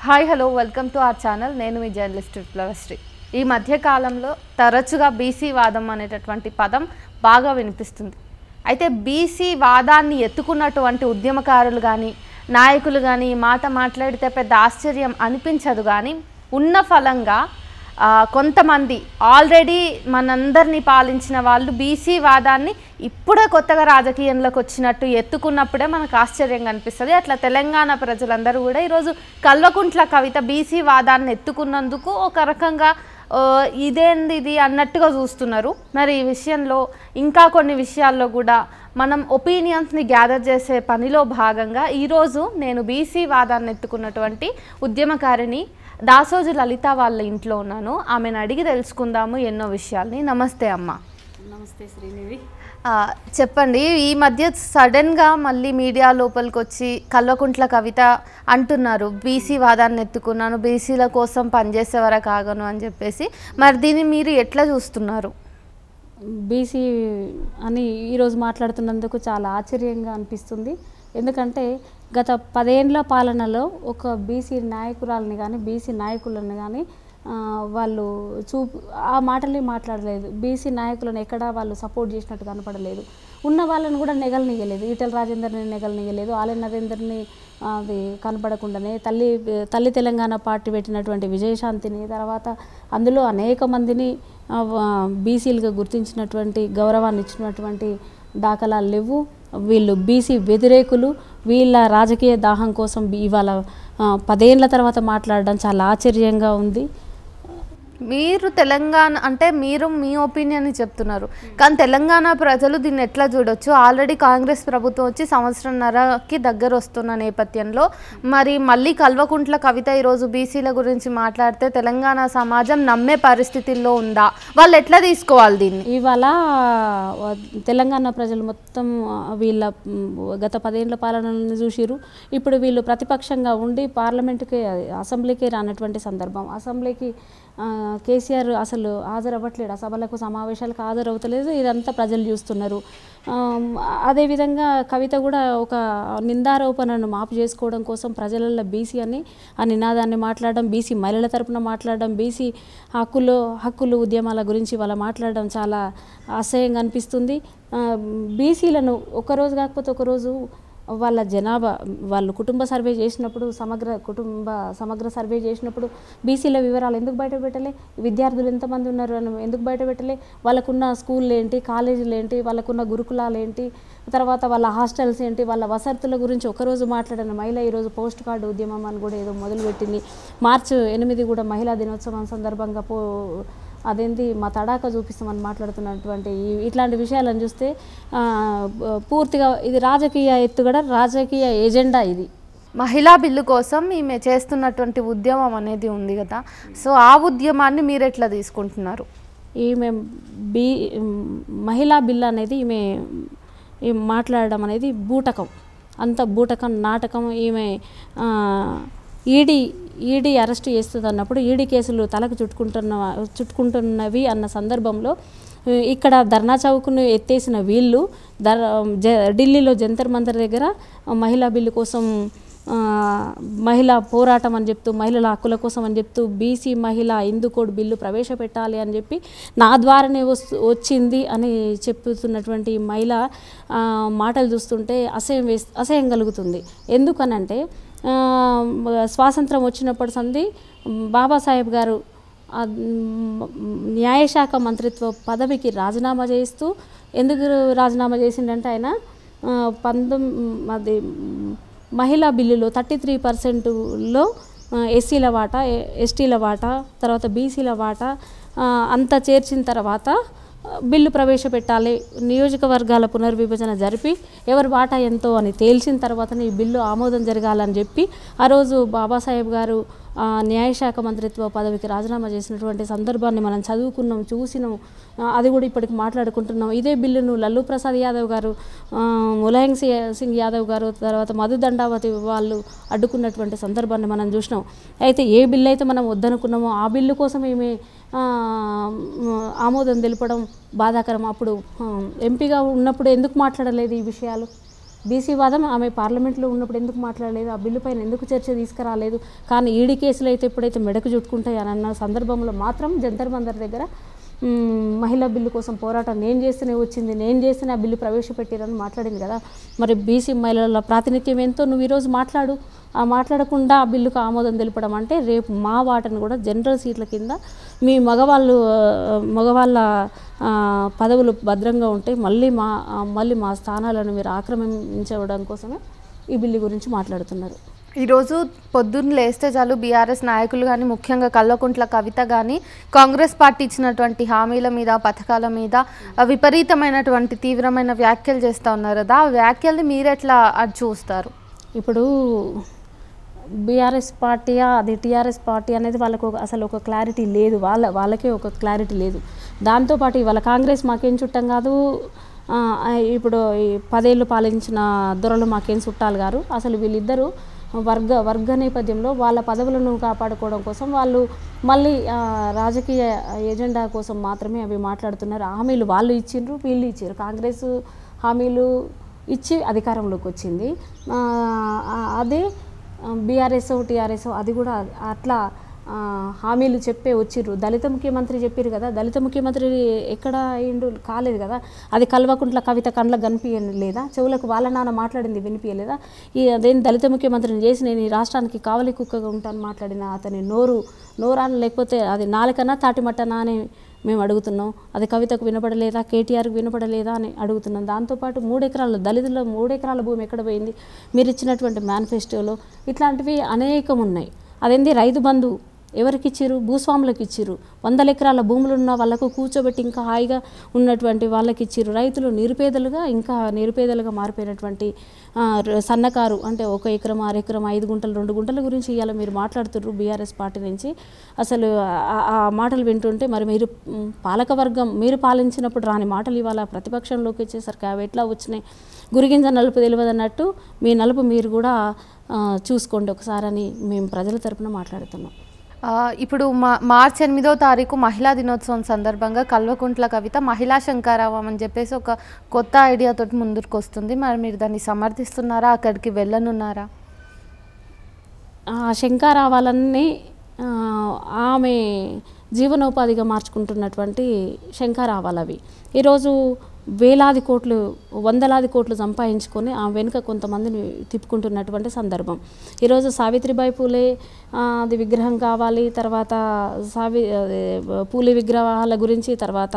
Hi hello welcome to our channel. నేను మీ journalist విప్లవశ్రీ. ఈ మధ్యకాలంలో తరచుగా బీసీ వాదం అనేటటువంటి పదం బాగా వినిపిస్తుంది. అయితే బీసీ వాదాన్ని ఎత్తుకున్నటువంటి ఉద్యమకారులు కానీ నాయకులు కానీ ఈ మాట మాట్లాడితే పెద్ద ఆశ్చర్యం అనిపించదు. కానీ ఉన్న ఫలంగా కొంతమంది ఆల్రెడీ మనందరినీ పాలించిన వాళ్ళు బీసీ వాదాన్ని ఇప్పుడే కొత్తగా రాజకీయంలోకి వచ్చినట్టు ఎత్తుకున్నప్పుడే మనకు ఆశ్చర్యంగా అనిపిస్తుంది. అట్లా తెలంగాణ ప్రజలందరూ కూడా ఈరోజు కల్వకుంట్ల కవిత బీసీ వాదాన్ని ఎత్తుకున్నందుకు ఒక రకంగా ఇదేంది ఇది అన్నట్టుగా చూస్తున్నారు. మరి ఈ విషయంలో ఇంకా కొన్ని విషయాల్లో కూడా మనం ఒపీనియన్స్ని గ్యాదర్ చేసే పనిలో భాగంగా ఈరోజు నేను బీసీ వాదాన్ని ఎత్తుకున్నటువంటి ఉద్యమకారిని దాసోజు లలిత వాళ్ళ ఇంట్లో ఉన్నాను. ఆమెను అడిగి తెలుసుకుందాము ఎన్నో విషయాల్ని. నమస్తే అమ్మ. నమస్తే శ్రీనిధి. చెప్పండి, ఈ మధ్య సడన్గా మళ్ళీ మీడియా లోపలికి వచ్చి కల్వకుంట్ల కవిత అంటున్నారు బీసీ వాదాన్ని ఎత్తుకున్నాను, బీసీల కోసం పనిచేసే వరకు ఆగను అని చెప్పేసి. మరి దీన్ని మీరు ఎట్లా చూస్తున్నారు? బీసీ అని ఈరోజు మాట్లాడుతున్నందుకు చాలా ఆశ్చర్యంగా అనిపిస్తుంది. ఎందుకంటే గత 10 ఏళ్ల పాలనలో ఒక బీసీ నాయకురాలని కానీ బీసీ నాయకులను కానీ వాళ్ళు ఆ మాటలే మాట్లాడలేదు. బీసీ నాయకులను ఎక్కడా వాళ్ళు సపోర్ట్ చేసినట్టు కనపడలేదు. ఉన్న వాళ్ళని కూడా నెగలనియలేదు. ఈటెల రాజేందర్ని నెగలనియలేదు. ఆలయ నరేందర్ని అది కనపడకుండానే తల్లి తెలంగాణ పార్టీ పెట్టినటువంటి విజయశాంతిని, తర్వాత అందులో అనేక మందిని బీసీలుగా గుర్తించినటువంటి గౌరవాన్ని ఇచ్చినటువంటి దాఖలాలు లేవు. వీళ్ళు బీసీ వ్యతిరేకులు. వీళ్ళ రాజకీయ దాహం కోసం ఇవాళ 10 ఏళ్ల తర్వాత మాట్లాడడం చాలా ఆశ్చర్యంగా ఉంది. మీరు తెలంగాణ అంటే మీరు మీ ఒపీనియన్ని చెప్తున్నారు, కానీ తెలంగాణ ప్రజలు దీన్ని ఎట్లా చూడొచ్చు? ఆల్రెడీ కాంగ్రెస్ ప్రభుత్వం వచ్చి 1.5 సంవత్సరంకి దగ్గర వస్తున్న నేపథ్యంలో మరి మళ్ళీ కల్వకుంట్ల కవిత ఈరోజు బీసీల గురించి మాట్లాడితే తెలంగాణ సమాజం నమ్మే పరిస్థితుల్లో ఉందా? వాళ్ళు ఎట్లా తీసుకోవాలి దీన్ని? ఇవాళ తెలంగాణ ప్రజలు మొత్తం వీళ్ళ గత 10 ఏళ్ల పాలనను చూసిరు. ఇప్పుడు వీళ్ళు ప్రతిపక్షంగా ఉండి పార్లమెంటుకి అసెంబ్లీకి రానటువంటి సందర్భం. అసెంబ్లీకి కేసీఆర్ అసలు హాజరవ్వట్లేడు. ఆ సభలకు సమావేశాలకు హాజరవుతలేదు. ఇదంతా ప్రజలు చూస్తున్నారు. అదేవిధంగా కవిత కూడా ఒక నిందారోపణను మాపు చేసుకోవడం కోసం ప్రజలలో బీసీ అని ఆ నినాదాన్ని మాట్లాడడం, బీసీ మహిళల తరపున మాట్లాడడం, బీసీ హక్కులు ఉద్యమాల గురించి వాళ్ళ మాట్లాడడం చాలా అసహ్యంగా అనిపిస్తుంది. బీసీలను ఒకరోజు కాకపోతే ఒకరోజు వాళ్ళ జనాభా వాళ్ళు కుటుంబ సర్వే చేసినప్పుడు సమగ్ర సర్వే చేసినప్పుడు బీసీల వివరాలు ఎందుకు బయట పెట్టలే? విద్యార్థులు ఎంతమంది ఉన్నారు అని ఎందుకు బయట పెట్టలే? వాళ్ళకున్న స్కూళ్ళు ఏంటి, కాలేజీలు ఏంటి, వాళ్ళకున్న గురుకులాలు ఏంటి, తర్వాత వాళ్ళ హాస్టల్స్ ఏంటి, వాళ్ళ వసతుల గురించి ఒకరోజు మాట్లాడిన మహిళ ఈరోజు పోస్ట్ కార్డు ఉద్యమం అని కూడా ఏదో మొదలుపెట్టింది. మార్చి 8 కూడా మహిళా దినోత్సవం సందర్భంగా అదేంటి మా తడాక చూపిస్తామని మాట్లాడుతున్నటువంటి ఇట్లాంటి విషయాలను చూస్తే పూర్తిగా ఇది రాజకీయ ఎత్తుగడ, రాజకీయ ఎజెండా. ఇది మహిళా బిల్లు కోసం ఈమె చేస్తున్నటువంటి ఉద్యమం అనేది ఉంది కదా, సో ఆ ఉద్యమాన్ని మీరు ఎట్లా తీసుకుంటున్నారు? ఈమె మహిళా బిల్లు అనేది ఈమె మాట్లాడడం అనేది బూటకం, అంత బూటకం, నాటకం. ఈమె ఈడీ అరెస్ట్ చేస్తుంది అన్నప్పుడు ఈడీ కేసులు తలకు చుట్టుకుంటున్నవి అన్న సందర్భంలో ఇక్కడ ధర్నా చౌక్ను ఎత్తేసిన వీళ్ళు ఢిల్లీలో జంతర్ మంతర్ దగ్గర మహిళా బిల్లు కోసం మహిళా పోరాటం అని చెప్తూ, మహిళల హక్కుల కోసం అని చెప్తూ బీసీ మహిళా హిందూ కోడ్ బిల్లు ప్రవేశపెట్టాలి అని చెప్పి నా ద్వారానే వచ్చింది అని చెప్తున్నటువంటి మహిళ మాటలు చూస్తుంటే అసహ్యం కలుగుతుంది. ఎందుకనంటే స్వాతంత్రం వచ్చినప్పటి సంది బాబాసాహెబ్ గారు న్యాయశాఖ మంత్రిత్వ పదవికి రాజీనామా చేస్తూ, ఎందుకు రాజీనామా చేసిండంటే ఆయన మహిళా బిల్లులో 33%లో ఎస్సీల వాటా, ఎస్టీల వాటా, తర్వాత బీసీల వాటా అంతా చేర్చిన తర్వాత బిల్లు ప్రవేశపెట్టాలి. నియోజకవర్గాల పునర్విభజన జరిపి ఎవరి వాటా ఎంతో అని తేల్చిన తర్వాతనే ఈ బిల్లు ఆమోదం జరగాలని చెప్పి ఆ రోజు బాబాసాహెబ్ గారు న్యాయశాఖ మంత్రిత్వ పదవికి రాజీనామా చేసినటువంటి సందర్భాన్ని మనం చదువుకున్నాం, చూసినాం. అది కూడా ఇప్పటికి మాట్లాడుకుంటున్నాం. ఇదే బిల్లును లల్లూ ప్రసాద్ యాదవ్ గారు, ములాయం సింగ్ యాదవ్ గారు, తర్వాత మధు దండావతి వాళ్ళు అడ్డుకున్నటువంటి సందర్భాన్ని మనం చూసినాం. అయితే ఏ బిల్లు అయితే మనం వద్దనుకున్నామో ఆ బిల్లు కోసం ఏమి ఆమోదం తెలపడం బాధాకరం. అప్పుడు ఎంపీగా ఉన్నప్పుడు ఎందుకు మాట్లాడలేదు ఈ విషయాలు? బీసీ వాదం ఆమె పార్లమెంట్లో ఉన్నప్పుడు ఎందుకు మాట్లాడలేదు, ఆ బిల్లు పైన ఎందుకు చర్చ తీసుకురాలేదు. కానీ ఈడీ కేసులు అయితే ఎప్పుడైతే మెడకు చుట్టుకుంటాయి అని అన్న సందర్భంలో మాత్రం జంతర్ మంతర్ దగ్గర మహిళా బిల్లు కోసం పోరాటం నేను చేస్తేనే వచ్చింది, నేను చేస్తేనే ఆ బిల్లు ప్రవేశపెట్టారని మాట్లాడింది కదా. మరి బీసీ మహిళల ప్రాతినిధ్యం ఎంతో నువ్వు ఈరోజు మాట్లాడు. ఆ మాట్లాడకుండా ఆ బిల్లుకు ఆమోదం తెలపడం అంటే రేపు మా వాటను కూడా జనరల్ సీట్ల కింద మీ మగవాళ్ళ పదవులు భద్రంగా ఉంటే మళ్ళీ మా స్థానాలను మీరు ఆక్రమించడం కోసమే ఈ బిల్లు గురించి మాట్లాడుతున్నారు. ఈరోజు పొద్దున్న లేస్తే చాలు బీఆర్ఎస్ నాయకులు కానీ, ముఖ్యంగా కల్వకుంట్ల కవిత కానీ కాంగ్రెస్ పార్టీ ఇచ్చినటువంటి హామీల మీద, పథకాల మీద విపరీతమైనటువంటి తీవ్రమైన వ్యాఖ్యలు చేస్తూ ఉన్నారు కదా. ఆ వ్యాఖ్యల్ని మీరెట్లా అది చూస్తారు? ఇప్పుడు బీఆర్ఎస్ పార్టీయా అది టీఆర్ఎస్ పార్టీ అనేది వాళ్ళకు అసలు ఒక క్లారిటీ లేదు. వాళ్ళకే ఒక క్లారిటీ లేదు. దాంతోపాటు ఇవాళ కాంగ్రెస్ మాకేం చుట్టం కాదు, ఇప్పుడు ఈ 10 ఏళ్ళు పాలించిన దొరలు మాకేం చుట్టాలు గారు. అసలు వీళ్ళిద్దరూ వర్గ నేపథ్యంలో వాళ్ళ పదవులను కాపాడుకోవడం కోసం వాళ్ళు మళ్ళీ రాజకీయ ఎజెండా కోసం మాత్రమే అవి మాట్లాడుతున్నారు. హామీలు వాళ్ళు ఇచ్చిండ్రు, వీళ్ళు ఇచ్చారు. కాంగ్రెస్ హామీలు ఇచ్చి అధికారంలోకి వచ్చింది. అదే బీఆర్ఎస్ టీఆర్ఎస్ అది కూడా అట్లా హామీలు చెప్పే వచ్చిర్రు. దళిత ముఖ్యమంత్రి చెప్పారు కదా, దళిత ముఖ్యమంత్రి ఎక్కడ అయిండు కాలేదు కదా. అది కల్వకుంట్ల కవిత కండ్లకు కనిపించలేదా, చెవులకు వాళ్ళ నాన్న మాట్లాడింది వినిపించలేదా? అదేం దళిత ముఖ్యమంత్రిని చేసి నేను ఈ రాష్ట్రానికి కావలి కుక్కగా ఉంటాను మాట్లాడిన అతని నోరాన లేకపోతే అది నాలుకన్నా తాటిమట్టనా అని మేము అడుగుతున్నాం. అది కవితకు వినపడలేదా, కేటీఆర్కి వినపడలేదా అని అడుగుతున్నాం. దాంతోపాటు 3 ఎకరాల దళితుల్లో 3 ఎకరాల భూమి ఎక్కడ పోయింది మీరు ఇచ్చినటువంటి మేనిఫెస్టోలో? ఇట్లాంటివి అనేకం ఉన్నాయి. అదేంది రైతు బంధు ఎవరికి ఇచ్చిర్రు? భూస్వాములకు ఇచ్చిర్రు. 100 ఎకరాల భూములు ఉన్న వాళ్ళకు కూర్చోబెట్టి ఇంకా హాయిగా ఉన్నటువంటి వాళ్ళకి ఇచ్చిర్రు. రైతులు నిరుపేదలుగా మారిపోయినటువంటి సన్నకారు అంటే 1 ఎకరం 6 ఎకరం 5 గుంటలు 2 గుంటల గురించి ఇవాళ మీరు మాట్లాడుతుర్రు బీఆర్ఎస్ పార్టీ నుంచి. అసలు ఆ మాటలు వింటుంటే మరి మీరు పాలకవర్గం మీరు పాలించినప్పుడు రాని మాటలు ఇవాళ ప్రతిపక్షంలోకి వచ్చేసరికి అవి ఎట్లా వచ్చినాయి? గురిగింజ నలుపు తెలియదు అన్నట్టు మీ నలుపు మీరు కూడా చూసుకోండి ఒకసారి అని మేము ప్రజల తరపున మాట్లాడుతున్నాం. ఇప్పుడు మార్చి 8వ తారీఖు మహిళా దినోత్సవం సందర్భంగా కల్వకుంట్ల కవిత మహిళా శంకారావం అని చెప్పేసి ఒక కొత్త ఐడియాతో ముందుకు వస్తుంది. మరి మీరు దాన్ని సమర్థిస్తున్నారా? అక్కడికి వెళ్ళనున్నారా? శంకారావాలన్నీ ఆమె జీవనోపాధిగా మార్చుకుంటున్నటువంటి శంకారావాలు అవి. ఈరోజు వేలాది కోట్లు 100లాది కోట్లు సంపాదించుకొని ఆ వెనుక కొంతమందిని తిప్పుకుంటున్నటువంటి సందర్భం. ఈరోజు సావిత్రిబాయి పూలే అది విగ్రహం కావాలి, తర్వాత పూలే విగ్రహాల గురించి, తర్వాత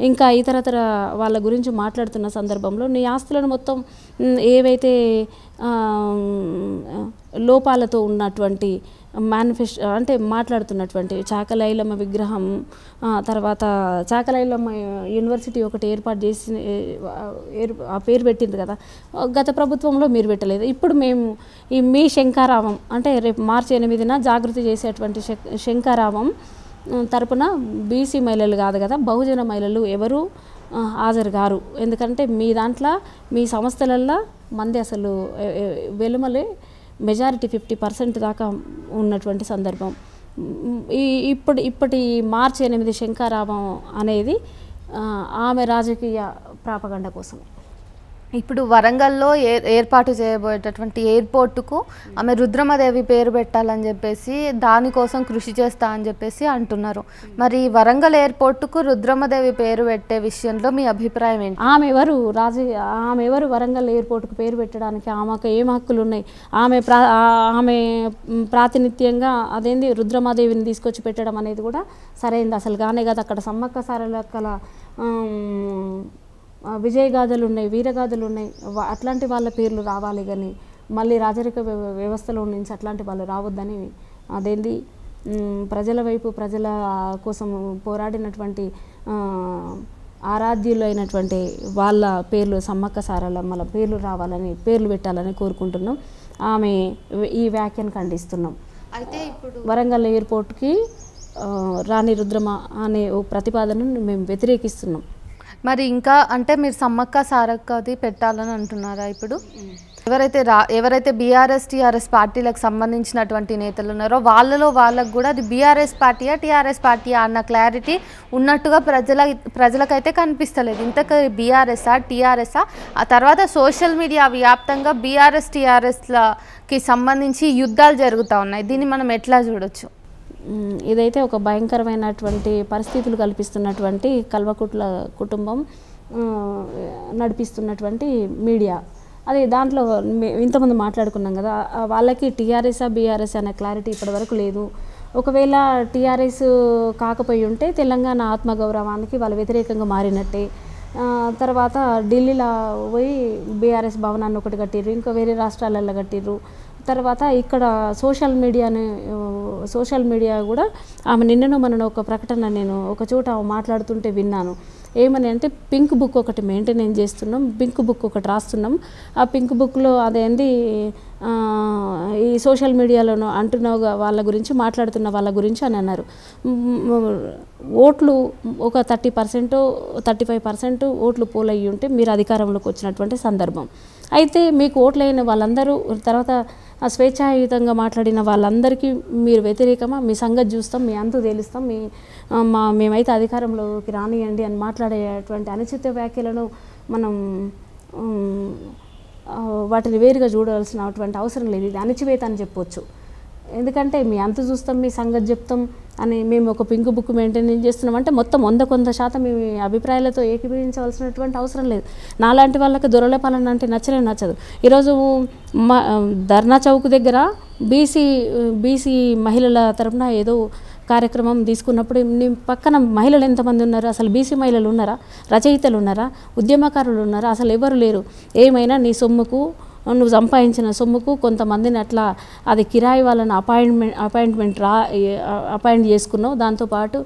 ఇంకా ఇతరతర వాళ్ళ గురించి మాట్లాడుతున్న సందర్భంలో నీ ఆస్తులను మొత్తం ఏవైతే లోపాలతో ఉన్నటువంటి మేనిఫెస్టో అంటే మాట్లాడుతున్నటువంటి చాకలైలమ్మ విగ్రహం, తర్వాత చాకలైలమ్మ యూనివర్సిటీ ఒకటి ఏర్పాటు చేసి ఆ పేరు పెట్టింది కదా, గత ప్రభుత్వంలో మీరు పెట్టలేదు. ఇప్పుడు మేము మీ శంకారావం అంటే రేపు మార్చి 8న జాగృతి చేసేటువంటి శంకారావం తరపున బీసీ మహిళలు కాదు కదా, బహుజన మహిళలు ఎవరు హాజరు గారు. ఎందుకంటే మీ దాంట్లో మీ సంస్థలల్లో మంది అసలు వెలుమలే మెజారిటీ 50% దాకా ఉన్నటువంటి సందర్భం. ఇప్పటి మార్చి 8 శంకారావం అనేది ఆమె రాజకీయ ప్రాపగండ కోసమే. ఇప్పుడు వరంగల్లో ఏర్పాటు చేయబోయేటటువంటి ఎయిర్పోర్టుకు ఆమె రుద్రమదేవి పేరు పెట్టాలని చెప్పేసి దానికోసం కృషి చేస్తా అని చెప్పేసి అంటున్నారు. మరి వరంగల్ ఎయిర్పోర్టుకు రుద్రమదేవి పేరు పెట్టే విషయంలో మీ అభిప్రాయం ఏంటి? ఆమె ఎవరు వరంగల్ ఎయిర్పోర్టుకు పేరు పెట్టడానికి? ఆమెకు ఏం హక్కులు ఉన్నాయి? ఆమె ప్రాతినిధ్యంగా అదేంది రుద్రమాదేవిని తీసుకొచ్చి పెట్టడం అనేది కూడా సరైనది అసలు కానే కాదు. అక్కడ సమ్మక్క సారలక్కల విజయగాథలు ఉన్నాయి, వీరగాథలు ఉన్నాయి. అట్లాంటి వాళ్ళ పేర్లు రావాలి కానీ మళ్ళీ రాజరిక వ్యవస్థలో నుంచి అట్లాంటి వాళ్ళు రావద్దని అదేంది ప్రజల వైపు ప్రజల కోసం పోరాడినటువంటి ఆరాధ్యులు అయినటువంటి వాళ్ళ పేర్లు సమ్మక్క సారలమ్మల పేర్లు రావాలని పేర్లు పెట్టాలని కోరుకుంటున్నాం. ఆమె ఈ వ్యాఖ్యను ఖండిస్తున్నాం. అయితే ఇప్పుడు వరంగల్ ఎయిర్పోర్ట్కి రాణి రుద్రమ అనే ఓ ప్రతిపాదనను మేము వ్యతిరేకిస్తున్నాం. మరి ఇంకా అంటే మీరు సమ్మక్క సారక్కది పెట్టాలని అంటున్నారా? ఇప్పుడు ఎవరైతే బీఆర్ఎస్ టీఆర్ఎస్ పార్టీలకు సంబంధించినటువంటి నేతలు ఉన్నారో వాళ్ళకు కూడా అది బీఆర్ఎస్ పార్టీయా టీఆర్ఎస్ పార్టీయా అన్న క్లారిటీ ఉన్నట్టుగా ప్రజలకైతే కనిపిస్తలేదు. ఇంతకు బీఆర్ఎస్ఆ టీఆర్ఎస్ఆ? ఆ తర్వాత సోషల్ మీడియా వ్యాప్తంగా బీఆర్ఎస్ టీఆర్ఎస్లకి సంబంధించి యుద్ధాలు జరుగుతూ ఉన్నాయి. దీన్ని మనం ఎట్లా చూడొచ్చు? ఇదైతే ఒక భయంకరమైనటువంటి పరిస్థితులు కల్పిస్తున్నటువంటి కల్వకుట్ల కుటుంబం నడిపిస్తున్నటువంటి మీడియా. అది దాంట్లో ఇంతమంది మాట్లాడుకున్నాం కదా, వాళ్ళకి టీఆర్ఎస్ బీఆర్ఎస్ అనే క్లారిటీ ఇప్పటివరకు లేదు. ఒకవేళ టీఆర్ఎస్ కాకపోయి ఉంటే తెలంగాణ ఆత్మగౌరవానికి వాళ్ళు వ్యతిరేకంగా మారినట్టే. తర్వాత ఢిల్లీలో పోయి బీఆర్ఎస్ భవనాన్ని ఒకటి కట్టిర్రు, ఇంకా వేరే రాష్ట్రాలలో కట్టిర్రు. తర్వాత ఇక్కడ సోషల్ మీడియా కూడా ఆమె నిన్నను మన ఒక ప్రకటన నేను ఒక చోట మాట్లాడుతుంటే విన్నాను. ఏమని అంటే పింక్ బుక్ ఒకటి మెయింటైన్ చేస్తున్నాం, పింక్ బుక్ ఒకటి రాస్తున్నాం. ఆ పింక్ బుక్లో అదేంది ఈ సోషల్ మీడియాలోనూ అంటున్న వాళ్ళ గురించి మాట్లాడుతున్న వాళ్ళ గురించి అని అన్నారు. ఓట్లు ఒక 30% 35% ఓట్లు పోలయ్యి ఉంటే మీరు అధికారంలోకి వచ్చినటువంటి సందర్భం. అయితే మీకు ఓట్లైన వాళ్ళందరూ తర్వాత స్వేచ్ఛాయుతంగా మాట్లాడిన వాళ్ళందరికీ మీరు వ్యతిరేకమా? మీ సంగతి చూస్తాం, మీ అంతు తేలుస్తాం, మేమైతే అధికారంలోకి రానియండి అని మాట్లాడేటువంటి అనుచిత వ్యాఖ్యలను మనం వాటిని వేరుగా చూడాల్సినటువంటి అవసరం లేదు. ఇది అణచివేత అని చెప్పొచ్చు. ఎందుకంటే మీ అంత చూస్తాం, మీ సంగతి చెప్తాం అని మేము ఒక పింక్ బుక్ మెయింటైన్ చేస్తున్నాం అంటే మొత్తం 100% మీ అభిప్రాయాలతో ఏకీభవించవలసినటువంటి అవసరం లేదు. నాలాంటి వాళ్ళకి దొరల పాలన అంటే నచ్చదు. ఈరోజు ధర్నా చౌక్ దగ్గర బీసీ మహిళల తరపున ఏదో కార్యక్రమం తీసుకున్నప్పుడు నీ పక్కన మహిళలు ఎంతమంది ఉన్నారు? అసలు బీసీ మహిళలు ఉన్నారా? రచయితలు ఉన్నారా? ఉద్యమకారులు ఉన్నారా? అసలు ఎవరు లేరు. ఏమైనా నీ సొమ్ముకు, నువ్వు సంపాదించిన సొమ్ముకు కొంతమందిని అట్లా అది కిరాయి వాళ్ళని అపాయింట్ చేసుకున్నావు. దాంతోపాటు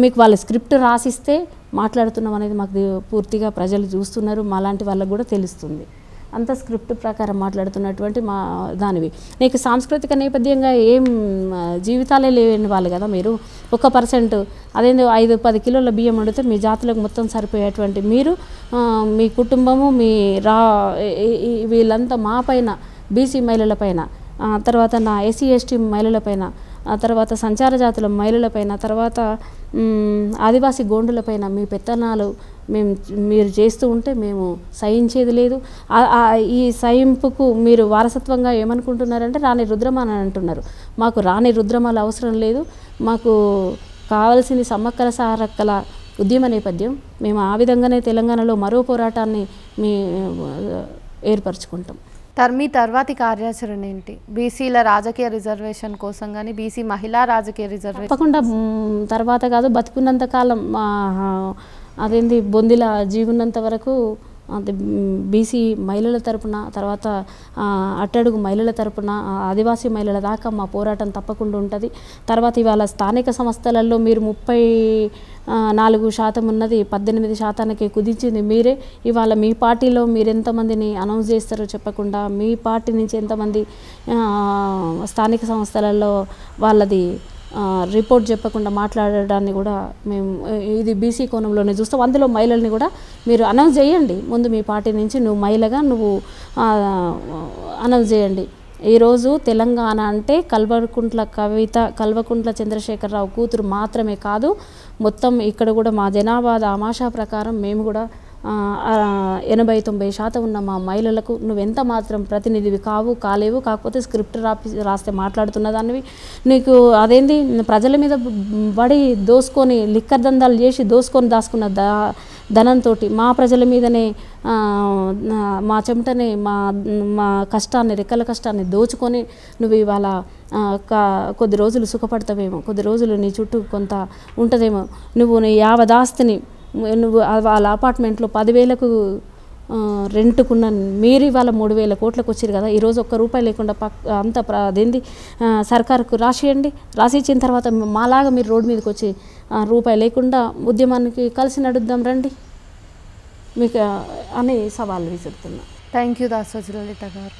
మీకు వాళ్ళ స్క్రిప్ట్ రాసిస్తే మాట్లాడుతున్నాం అనేది మాకు పూర్తిగా ప్రజలు చూస్తున్నారు. మాలాంటి వాళ్ళకు కూడా తెలుస్తుంది. అంత స్క్రిప్ట్ ప్రకారం మాట్లాడుతున్నటువంటి దానివి. నీకు సాంస్కృతిక నేపథ్యంగా ఏం జీవితాలే లేని వాళ్ళు కదా మీరు. 1% అదేందో 5-10 కిలోల బియ్యం వండితే మీ జాతులకు మొత్తం సరిపోయేటువంటి మీరు, మీ కుటుంబము, మీ వీళ్ళంతా మా పైన, బీసీ మహిళల పైన, తర్వాత నా ఎస్సీ ఎస్టీ మహిళల పైన, తర్వాత సంచార జాతుల మహిళలపైన, తర్వాత ఆదివాసీ గోండులపైన మీ పెత్తనాలు మీరు చేస్తూ ఉంటే మేము సహించేది లేదు. ఈ సహింపుకు మీరు వారసత్వంగా ఏమనుకుంటున్నారంటే రాణి రుద్రమాల అని అంటున్నారు. మాకు రాణి రుద్రమాల అవసరం లేదు. మాకు కావాల్సింది సమ్మక్కల సారక్కల ఉద్యమ నేపథ్యం. మేము ఆ విధంగానే తెలంగాణలో మరో పోరాటాన్ని ఏర్పరచుకుంటాం. మీ తర్వాతి కార్యాచరణ ఏంటి? బీసీల రాజకీయ రిజర్వేషన్ కోసం కానీ, బీసీ మహిళా రాజకీయ రిజర్వేషన్ తప్పకుండా తర్వాత కాదు, బతుకున్నంత కాలం అదేంది బొందిల జీవున్నంత వరకు అది బీసీ మహిళల తరపున, తర్వాత అట్టడుగు మహిళల తరపున, ఆదివాసీ మహిళల దాకా మా పోరాటం తప్పకుండా ఉంటుంది. తర్వాత ఇవాళ స్థానిక సంస్థలలో మీరు 34% ఉన్నది 18% కుదించింది మీరే. ఇవాళ మీ పార్టీలో మీరు ఎంతమందిని అనౌన్స్ చేస్తారో చెప్పకుండా, మీ పార్టీ నుంచి ఎంతమంది స్థానిక సంస్థలలో వాళ్ళది రిపోర్ట్ చెప్పకుండా మాట్లాడడాన్ని కూడా మేము ఇది బీసీ కోణంలోనే చూస్తాం. అందులో మహిళల్ని కూడా మీరు అనౌన్స్ చేయండి. ముందు మీ పార్టీ నుంచి నువ్వు మహిళగా నువ్వు అనౌన్స్ చేయండి. ఈరోజు తెలంగాణ అంటే కల్వకుంట్ల కవిత, కల్వకుంట్ల చంద్రశేఖరరావు కూతురు మాత్రమే కాదు, మొత్తం ఇక్కడ కూడా మా జనాభా ఆమాషా ప్రకారం మేము కూడా 80-90% ఉన్న మా మహిళలకు నువ్వెంత మాత్రం ప్రతినిధివి కాలేవు. కాకపోతే స్క్రిప్ట్ రాస్తే మాట్లాడుతున్న దానివి. నీకు అదేంది ప్రజల మీద పడి దోసుకొని లిక్కర్ దందాలు చేసి దోసుకొని దాచుకున్న ధనంతో మా ప్రజల మీదనే మా చెమటనే మా కష్టాన్ని, రెక్కల కష్టాన్ని దోచుకొని నువ్వు ఇవాళ కొద్ది రోజులు సుఖపడతావేమో, కొద్ది రోజులు నీ చుట్టూ కొంత ఉంటుందేమో. నువ్వు నీ యావదాస్తిని నువ్వు వాళ్ళ అపార్ట్మెంట్లో 10,000కు రెంట్కున్న మీరు ఇవాళ 3,000 కోట్లకు వచ్చారు కదా. ఈరోజు ₹1 లేకుండా అంత అదేంది సర్కారుకు రాసియండి. రాసిచ్చిన తర్వాత మాలాగా మీరు రోడ్డు మీదకి వచ్చి రూపాయి లేకుండా ఉద్యమానికి కలిసి నడుద్దాం రండి మీకు అని సవాళ్ళు విసురుతున్నా. థ్యాంక్ యూ దాసోజు లలిత గారు.